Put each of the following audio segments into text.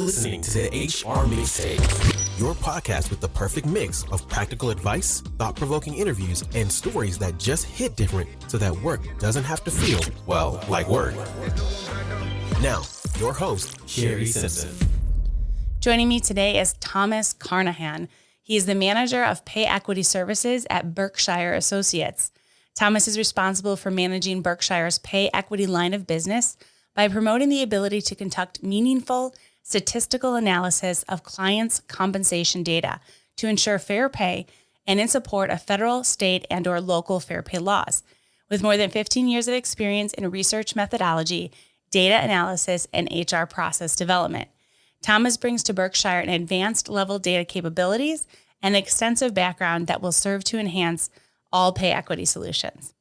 listening to the HR Mixtape, your podcast with the perfect mix of practical advice, thought-provoking interviews, and stories that just hit different so that work doesn't have to feel, well, like work. Now, your host, Sherry Simpson. Joining me today is Thomas Carnahan. He is the manager of pay equity services at Berkshire Associates. Thomas is responsible for managing Berkshire's pay equity line of business by promoting the ability to conduct meaningful statistical analysis of clients' compensation data to ensure fair pay and in support of federal, state, and/or local fair pay laws. With more than 15 years of experience in research methodology, data analysis, and HR process development, Thomas brings to Berkshire an advanced level data capabilities and extensive background that will serve to enhance all pay equity solutions.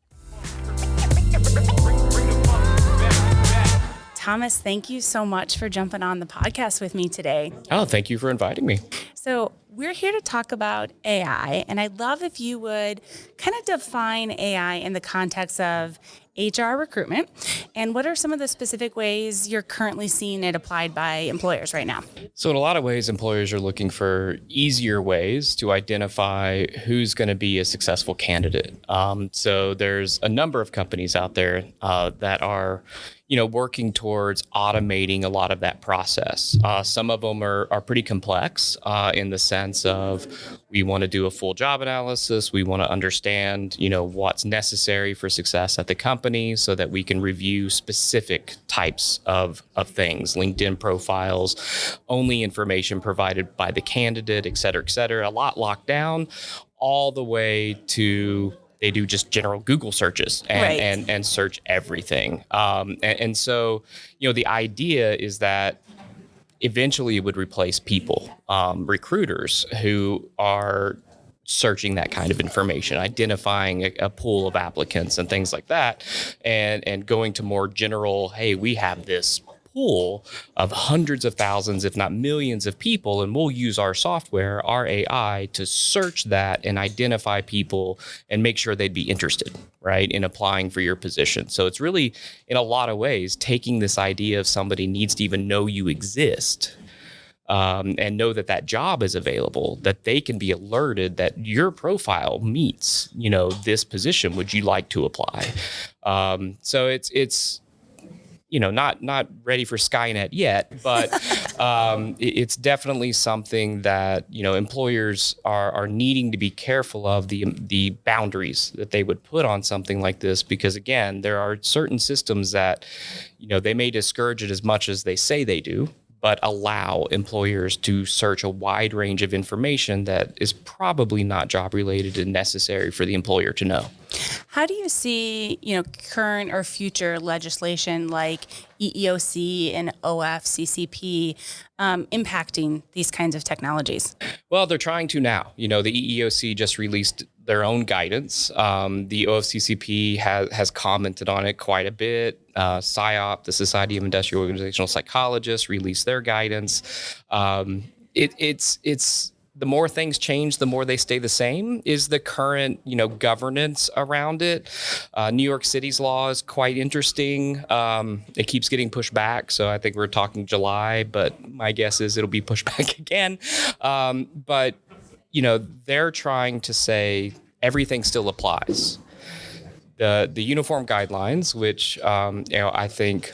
Thomas, thank you so much for jumping on the podcast with me today. Oh, thank you for inviting me. So we're here to talk about AI, and I'd love if you would kind of define AI in the context of HR recruitment, and what are some of the specific ways you're currently seeing it applied by employers right now? So in a lot of ways, employers are looking for easier ways to identify who's going to be a successful candidate. So there's a number of companies out there that are working towards automating a lot of that process. Some of them are pretty complex in the sense of we want to do a full job analysis. We want to understand, what's necessary for success at the company so that we can review specific types of things, LinkedIn profiles, only information provided by the candidate, et cetera, a lot locked down, all the way to they do just general Google searches and search everything. And so, the idea is that eventually it would replace people, recruiters who are searching that kind of information, identifying a pool of applicants and things like that, and going to more general, hey, we have this pool of hundreds of thousands, if not millions of people, and we'll use our software, our AI, to search that and identify people and make sure they'd be interested, right, in applying for your position. So it's really, in a lot of ways, taking this idea of somebody needs to even know you exist, and know that job is available, that they can be alerted that your profile meets, this position. Would you like to apply? So it's not ready for Skynet yet, but it's definitely something that, employers are needing to be careful of the boundaries that they would put on something like this, because again, there are certain systems that, they may discourage it as much as they say they do, but allow employers to search a wide range of information that is probably not job related and necessary for the employer to know. How do you see, current or future legislation like EEOC and OFCCP impacting these kinds of technologies? Well, they're trying to now. The EEOC just released their own guidance. The OFCCP has commented on it quite a bit. SIOP, the Society of Industrial Organizational Psychologists, released their guidance. It's the more things change, the more they stay the same is the current, governance around it. New York City's law is quite interesting. It keeps getting pushed back. So I think we're talking July, but my guess is it'll be pushed back again. But they're trying to say everything still applies. The uniform guidelines, which, I think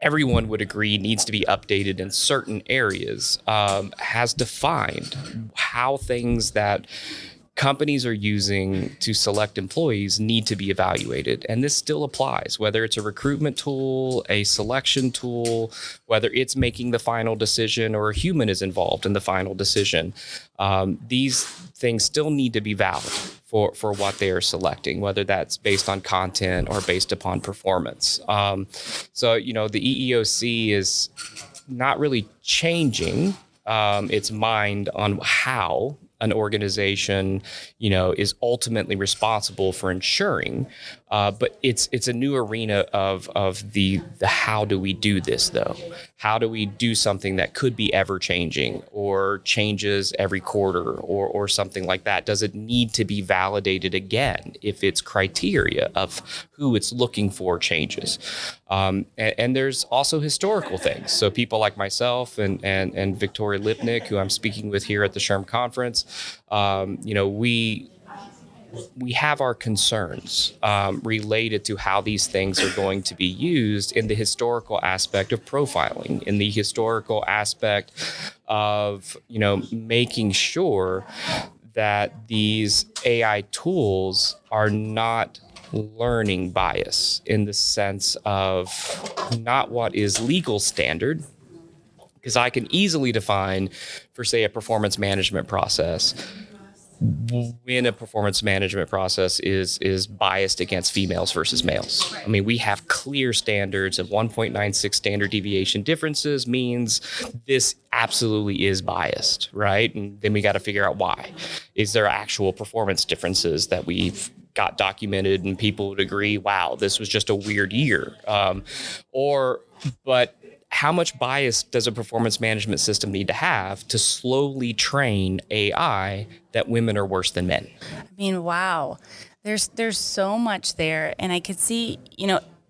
everyone would agree needs to be updated in certain areas, has defined how things that companies are using to select employees need to be evaluated. And this still applies, whether it's a recruitment tool, a selection tool, whether it's making the final decision or a human is involved in the final decision. These things still need to be valid for what they are selecting, whether that's based on content or based upon performance. So, the EEOC is not really changing its mind on how an organization, is ultimately responsible for ensuring But it's a new arena of the how do we do this though? How do we do something that could be ever changing or changes every quarter or something like that? Does it need to be validated again if its criteria of who it's looking for changes? And there's also historical things. So people like myself and Victoria Lipnick, who I'm speaking with here at the SHRM conference, we have our concerns related to how these things are going to be used in the historical aspect of profiling, in the historical aspect of, making sure that these AI tools are not learning bias in the sense of not what is legal standard, because I can easily define for, say, a performance management process, when a performance management process is biased against females versus males. I mean, we have clear standards of 1.96 standard deviation differences means this absolutely is biased, right? And then we got to figure out why. Is there actual performance differences that we've got documented and people would agree, wow, this was just a weird year? But how much bias does a performance management system need to have to slowly train AI that women are worse than men? I mean, wow. There's so much there. And I could see,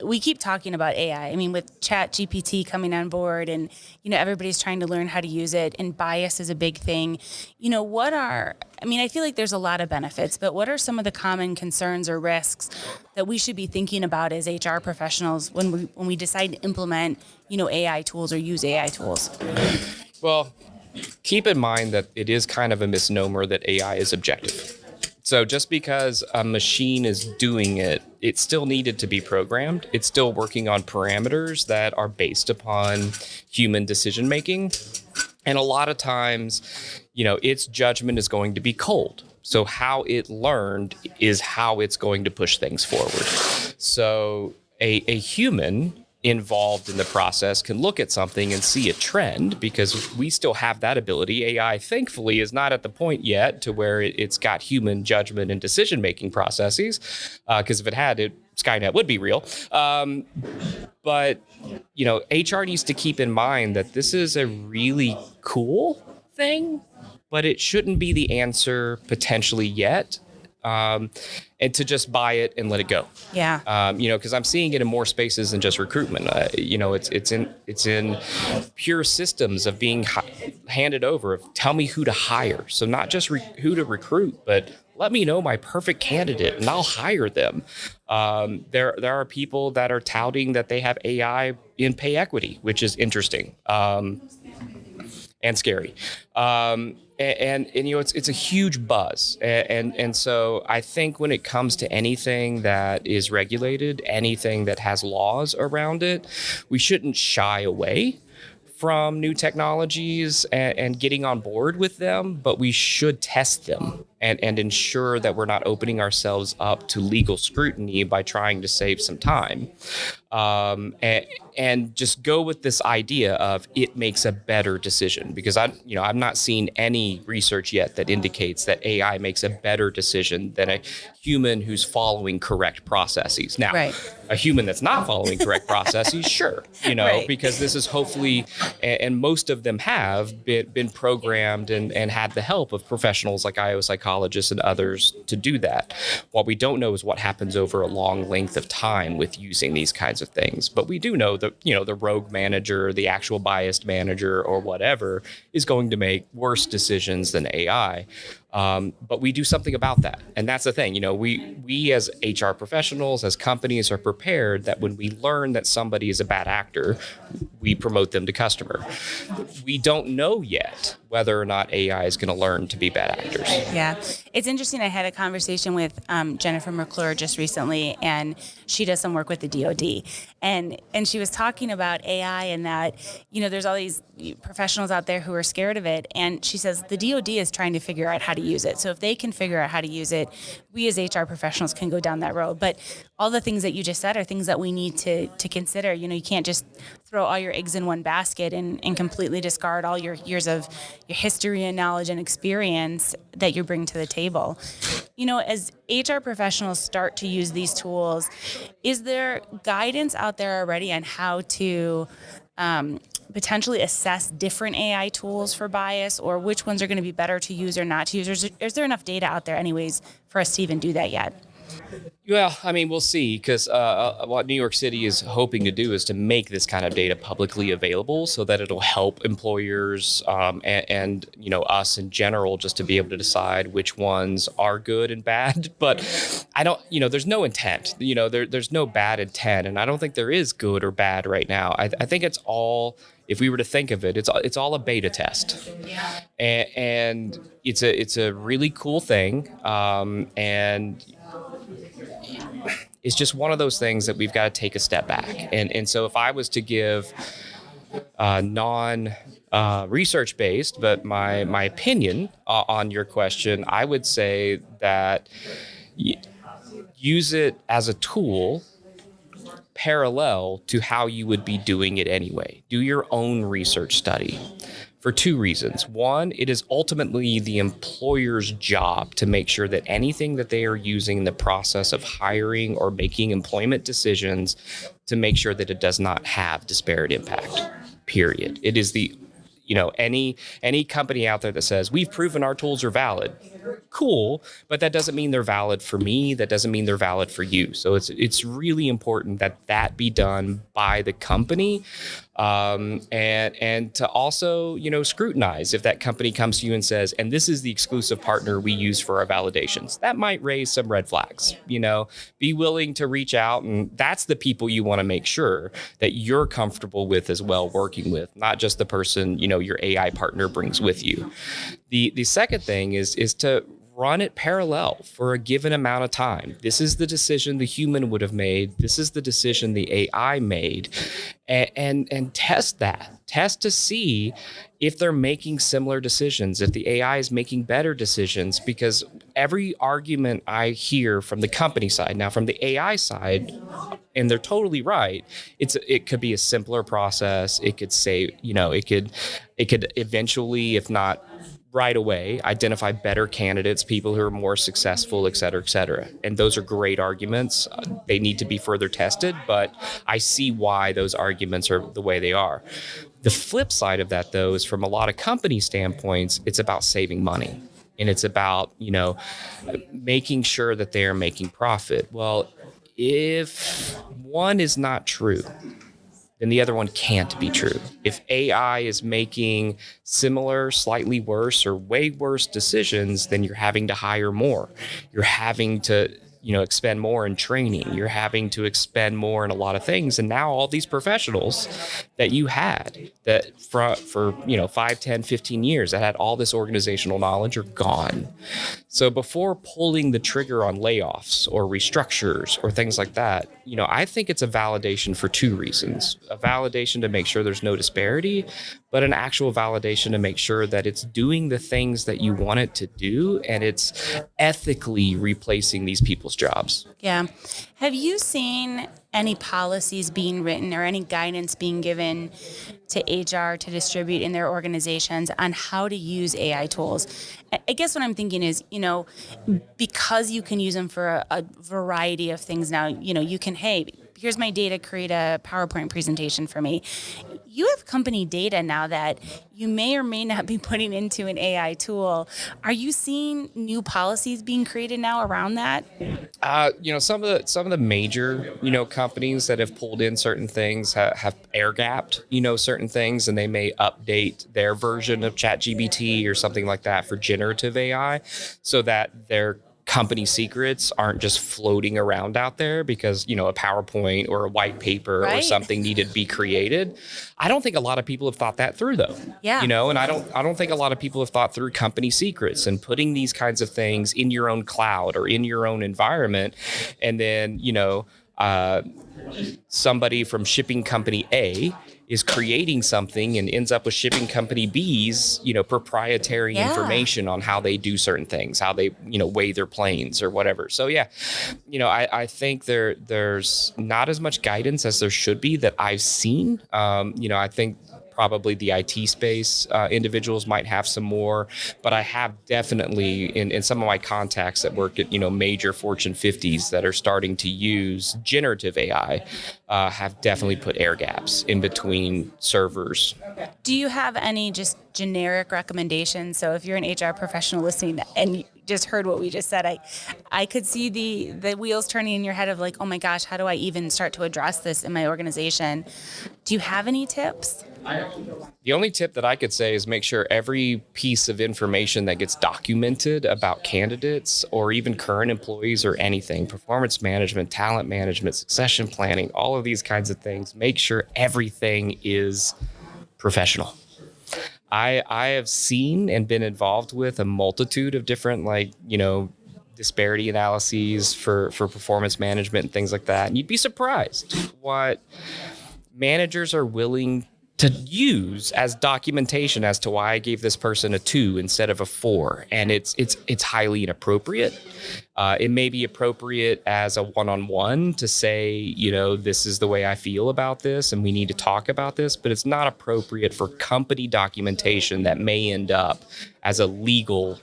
we keep talking about AI. I mean, with Chat GPT coming on board and, everybody's trying to learn how to use it, and bias is a big thing. I feel like there's a lot of benefits, but what are some of the common concerns or risks that we should be thinking about as HR professionals when we decide to implement, AI tools or use AI tools? Well, keep in mind that it is kind of a misnomer that AI is objective. So just because a machine is doing it, it still needed to be programmed. It's still working on parameters that are based upon human decision making. And a lot of times, its judgment is going to be cold. So how it learned is how it's going to push things forward. So a human involved in the process can look at something and see a trend, because we still have that ability. AI, thankfully, is not at the point yet to where it's got human judgment and decision-making processes, because if it had, Skynet would be real. But HR needs to keep in mind that this is a really cool thing, but it shouldn't be the answer potentially yet. And to just buy it and let it go. Yeah. Because I'm seeing it in more spaces than just recruitment. It's in pure systems of being handed over. Of tell me who to hire. So not just who to recruit, but let me know my perfect candidate and I'll hire them. There are people that are touting that they have AI in pay equity, which is interesting and scary. And it's a huge buzz. And so I think when it comes to anything that is regulated, anything that has laws around it, we shouldn't shy away from new technologies and getting on board with them, but we should test them and ensure that we're not opening ourselves up to legal scrutiny by trying to save some time. And just go with this idea of it makes a better decision, because I've not seen any research yet that indicates that AI makes a better decision than a human who's following correct processes. Now, right. A human that's not following correct processes, sure, right. Because this is hopefully, and most of them have been programmed and had the help of professionals like IO psychologists and others to do that. What we don't know is what happens over a long length of time with using these kinds of things. But we do know that, the rogue manager, the actual biased manager or whatever is going to make worse decisions than AI. But we do something about that. And that's the thing, we as HR professionals, as companies, are prepared that when we learn that somebody is a bad actor, we promote them to customer. We don't know yet whether or not AI is going to learn to be bad actors. Yeah. It's interesting. I had a conversation with Jennifer McClure just recently, and she does some work with the DoD. And she was talking about AI and that, there's all these professionals out there who are scared of it. And she says the DoD is trying to figure out how to to use it. So if they can figure out how to use it, we as HR professionals can go down that road. But all the things that you just said are things that we need to consider. You can't just throw all your eggs in one basket and completely discard all your years of your history and knowledge and experience that you bring to the table. As HR professionals start to use these tools, is there guidance out there already on how to potentially assess different AI tools for bias, or which ones are going to be better to use or not to use? Or is there enough data out there anyways for us to even do that yet? Well, I mean, we'll see, because what New York City is hoping to do is to make this kind of data publicly available so that it'll help employers and us in general just to be able to decide which ones are good and bad. But I don't, there's no intent. There's no bad intent, and I don't think there is good or bad right now. I think it's all, if we were to think of it, it's all a beta test, and it's a really cool thing, and it's just one of those things that we've got to take a step back. And so if I was to give non-research based, but my opinion on your question, I would say that use it as a tool parallel to how you would be doing it anyway. Do your own research study. For two reasons. One, it is ultimately the employer's job to make sure that anything that they are using in the process of hiring or making employment decisions to make sure that it does not have disparate impact, period. It is the, any company out there that says, we've proven our tools are valid. Cool, but that doesn't mean they're valid for me. That doesn't mean they're valid for you. So it's really important that be done by the company, and to also scrutinize if that company comes to you and says, and this is the exclusive partner we use for our validations. That might raise some red flags. Be willing to reach out, and that's the people you want to make sure that you're comfortable with as well working with, not just the person your AI partner brings with you. The second thing is to run it parallel for a given amount of time. This is the decision the human would have made. This is the decision the AI made, and test that. Test to see if they're making similar decisions, if the AI is making better decisions, because every argument I hear from the company side, now from the AI side, and they're totally right, it could be a simpler process. It could say, it could eventually, if not right away, identify better candidates, people who are more successful, et cetera, et cetera. And those are great arguments. They need to be further tested, but I see why those arguments are the way they are. The flip side of that, though, is from a lot of company standpoints, it's about saving money. And it's about, making sure that they are making profit. Well, if one is not true, then the other one can't be true. If AI is making similar, slightly worse, or way worse decisions, then you're having to hire more. You're having to, expend more in training. You're having to expend more in a lot of things. And now all these professionals that you had that for 5, 10, 15 years that had all this organizational knowledge are gone. So before pulling the trigger on layoffs or restructures or things like that, I think it's a validation for two reasons. A validation to make sure there's no disparity, but an actual validation to make sure that it's doing the things that you want it to do, and it's ethically replacing these people's jobs. Yeah. Have you seen any policies being written or any guidance being given to HR to distribute in their organizations on how to use AI tools? I guess what I'm thinking is, because you can use them for a variety of things now, you can, hey, here's my data, create a PowerPoint presentation for me. You have company data now that you may or may not be putting into an AI tool. Are you seeing new policies being created now around that? Some of the major, companies that have pulled in certain things have air gapped, certain things, and they may update their version of ChatGPT or something like that for generative AI so that their company secrets aren't just floating around out there because, a PowerPoint or a white paper or something needed to be created. I don't think a lot of people have thought that through, though. Yeah. And I don't think a lot of people have thought through company secrets and putting these kinds of things in your own cloud or in your own environment. And then, somebody from shipping company A is creating something and ends up with shipping company B's, proprietary information on how they do certain things, how they, weigh their planes or whatever. So yeah, I think there's not as much guidance as there should be that I've seen. I think probably the IT space individuals might have some more, but I have definitely in some of my contacts that work at major Fortune 50s that are starting to use generative AI have definitely put air gaps in between servers. Do you have any just generic recommendations? So if you're an HR professional listening and you just heard what we just said, I could see the wheels turning in your head of like, oh my gosh, how do I even start to address this in my organization? Do you have any tips? The only tip that I could say is make sure every piece of information that gets documented about candidates or even current employees or anything, performance management, talent management, succession planning, all of these kinds of things, make sure everything is professional. I have seen and been involved with a multitude of different disparity analyses for performance management and things like that. And you'd be surprised what managers are willing to use as documentation as to why I gave this person a 2 instead of a 4. And it's highly inappropriate. It may be appropriate as a one-on-one to say, this is the way I feel about this and we need to talk about this, but it's not appropriate for company documentation that may end up as a legal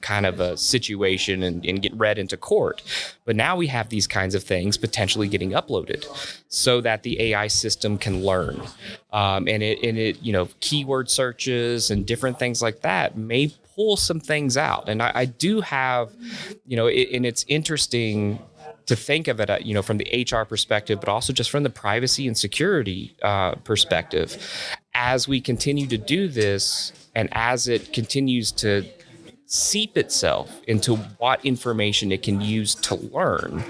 kind of a situation and get read into court. But now we have these kinds of things potentially getting uploaded so that the AI system can learn. And it keyword searches and different things like that may pull some things out. And I do have, and it's interesting to think of it, from the HR perspective, but also just from the privacy and security perspective. As we continue to do this and as it continues to seep itself into what information it can use to learn,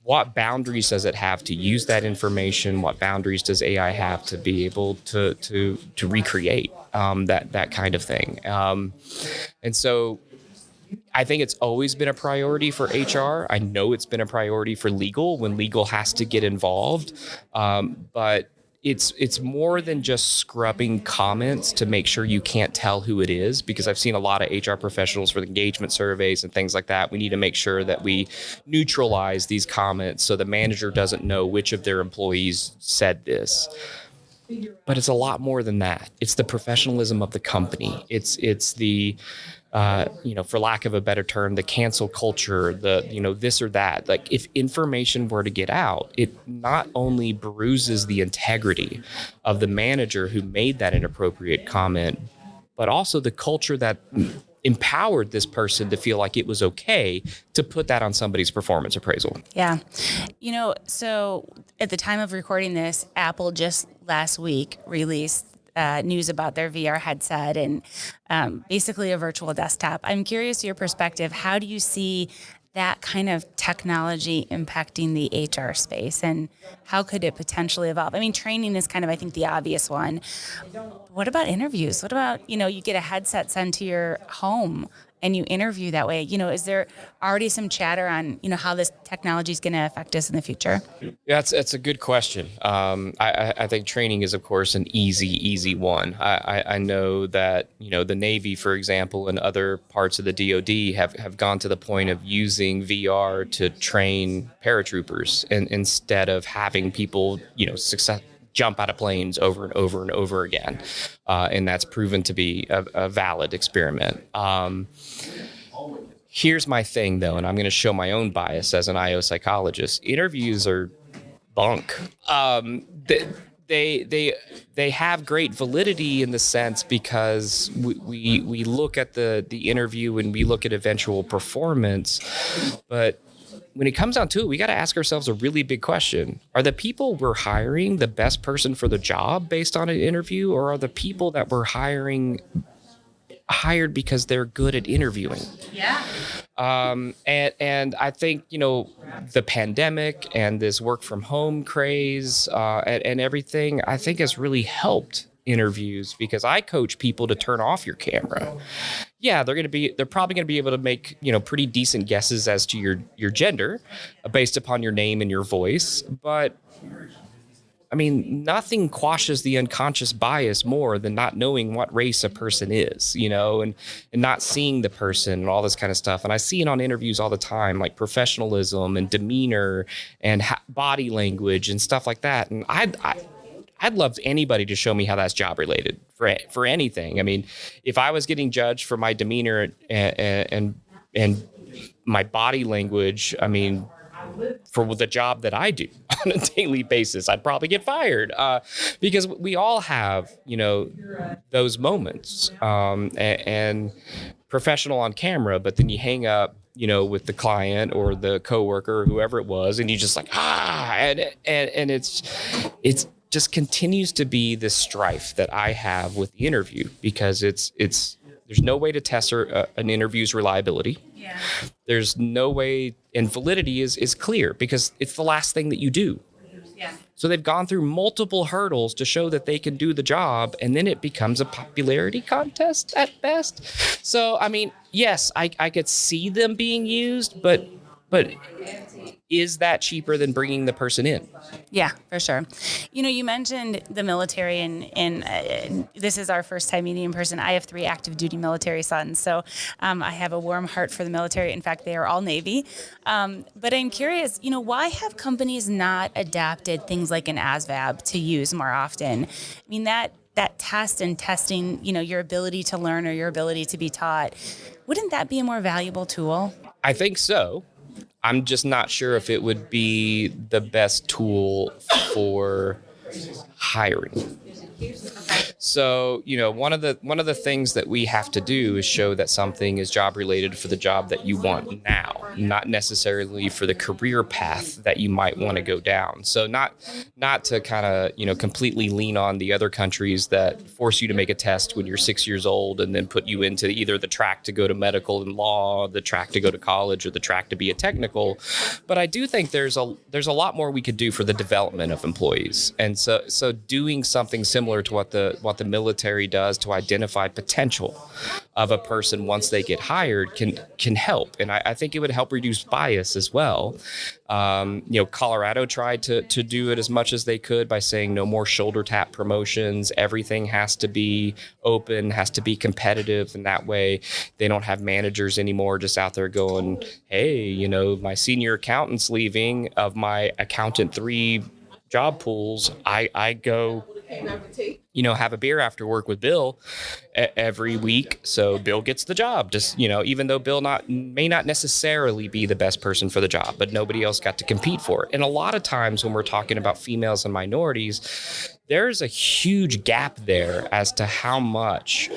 what boundaries does it have to use that information? What boundaries does AI have to be able to recreate that kind of thing? And so I think it's always been a priority for HR. I know it's been a priority for legal when legal has to get involved. But it's more than just scrubbing comments to make sure you can't tell who it is, because I've seen a lot of HR professionals for the engagement surveys and things like that. We need to make sure that we neutralize these comments so the manager doesn't know which of their employees said this. But it's a lot more than that. It's the professionalism of the company. It's the for lack of a better term, the cancel culture, this or that. Like, if information were to get out, it not only bruises the integrity of the manager who made that inappropriate comment, but also the culture that empowered this person to feel like it was okay to put that on somebody's performance appraisal. Yeah. So at the time of recording this, Apple just last week released news about their VR headset and basically a virtual desktop. I'm curious your perspective. How do you see that kind of technology impacting the HR space, and how could it potentially evolve? I mean, training is kind of, I think, the obvious one. What about interviews? What about, you get a headset sent to your home and you interview that way? Is there already some chatter on, how this technology is going to affect us in the future? Yeah, it's a good question. I think training is, of course, an easy one. I know that, the Navy, for example, and other parts of the DoD have gone to the point of using VR to train paratroopers, and instead of having people, jump out of planes over and over and over again. And that's proven to be a valid experiment. Here's my thing, though, and I'm going to show my own bias as an IO psychologist. Interviews are bunk. They have great validity in the sense because we look at the interview and we look at eventual performance, but when it comes down to it, we got to ask ourselves a really big question. Are the people we're hiring the best person for the job based on an interview, or are the people that we're hired hired because they're good at interviewing. Yeah. And I think, the pandemic and this work from home craze and everything, I think has really helped interviews because I coach people to turn off your camera. Yeah, they're probably going to be able to make, pretty decent guesses as to your gender based upon your name and your voice. But I mean, nothing quashes the unconscious bias more than not knowing what race a person is, and not seeing the person and all this kind of stuff. And I see it on interviews all the time, like professionalism and demeanor and body language and stuff like that. And I'd love anybody to show me how that's job related for anything. I mean, if I was getting judged for my demeanor and my body language, I mean, for the job that I do on a daily basis, I'd probably get fired because we all have, those moments and professional on camera, but then you hang up, with the client or the coworker or whoever it was, and you just like, and it's just continues to be this strife that I have with the interview because there's no way to test an interview's reliability. Yeah. There's no way, and validity is clear because it's the last thing that you do. Yeah. So they've gone through multiple hurdles to show that they can do the job, and then it becomes a popularity contest at best. So, I mean, yes, I could see them being used, but is that cheaper than bringing the person in? Yeah, for sure. You mentioned the military, and this is our first time meeting in person. I have 3 active duty military sons, so I have a warm heart for the military. In fact, they are all Navy. But I'm curious, why have companies not adapted things like an ASVAB to use more often? I mean, that test and testing, your ability to learn or your ability to be taught, wouldn't that be a more valuable tool? I think so. I'm just not sure if it would be the best tool for hiring. So, one of the things that we have to do is show that something is job related for the job that you want now, not necessarily for the career path that you might want to go down. So not to kind of, completely lean on the other countries that force you to make a test when you're 6 years old and then put you into either the track to go to medical and law, the track to go to college, or the track to be a technical. But I do think there's a lot more we could do for the development of employees. And so doing something similar to what the military does to identify potential of a person once they get hired can help. And I think it would help reduce bias as well. Colorado tried to do it as much as they could by saying no more shoulder tap promotions. Everything has to be open, has to be competitive. And that way they don't have managers anymore just out there going, hey, my senior accountant's leaving. Of my accountant 3 job pools, I go have a beer after work with Bill every week. So Bill gets the job, just, even though Bill may not necessarily be the best person for the job, but nobody else got to compete for it. And a lot of times when we're talking about females and minorities, there's a huge gap there as to how much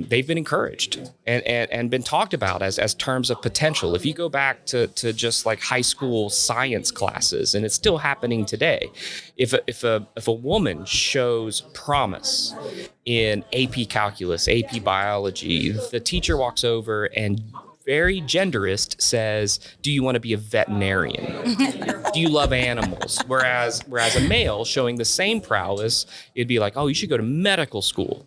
they've been encouraged and been talked about as terms of potential. If you go back to just like high school science classes, and it's still happening today, if a woman shows promise in AP calculus, AP biology, the teacher walks over and very genderist says, do you want to be a veterinarian? Do you love animals? Whereas a male showing the same prowess, it'd be like, oh, you should go to medical school.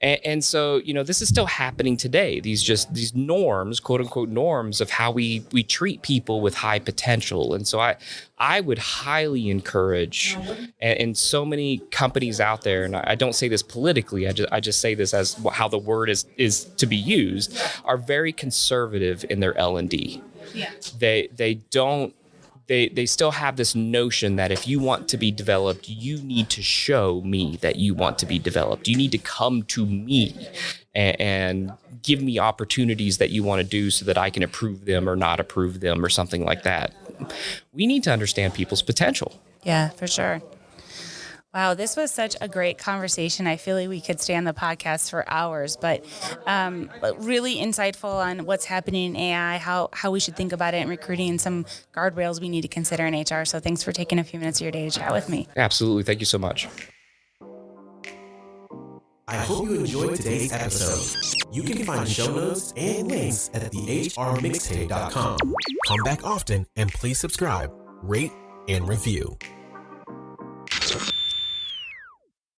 And so, this is still happening today. These norms, quote unquote norms, of how we treat people with high potential. And so I would highly encourage, and so many companies out there, and I don't say this politically, I just say this as how the word is to be used, are very conservative in their L&D. Yeah. They still have this notion that if you want to be developed, you need to show me that you want to be developed. You need to come to me and give me opportunities that you want to do so that I can approve them or not approve them or something like that. We need to understand people's potential. Yeah, for sure. Wow, this was such a great conversation. I feel like we could stay on the podcast for hours, but really insightful on what's happening in AI, how we should think about it in recruiting, and some guardrails we need to consider in HR. So thanks for taking a few minutes of your day to chat with me. Absolutely. Thank you so much. I hope you enjoyed today's episode. You can find show notes and links at thehrmixtape.com. Come back often and please subscribe, rate, and review.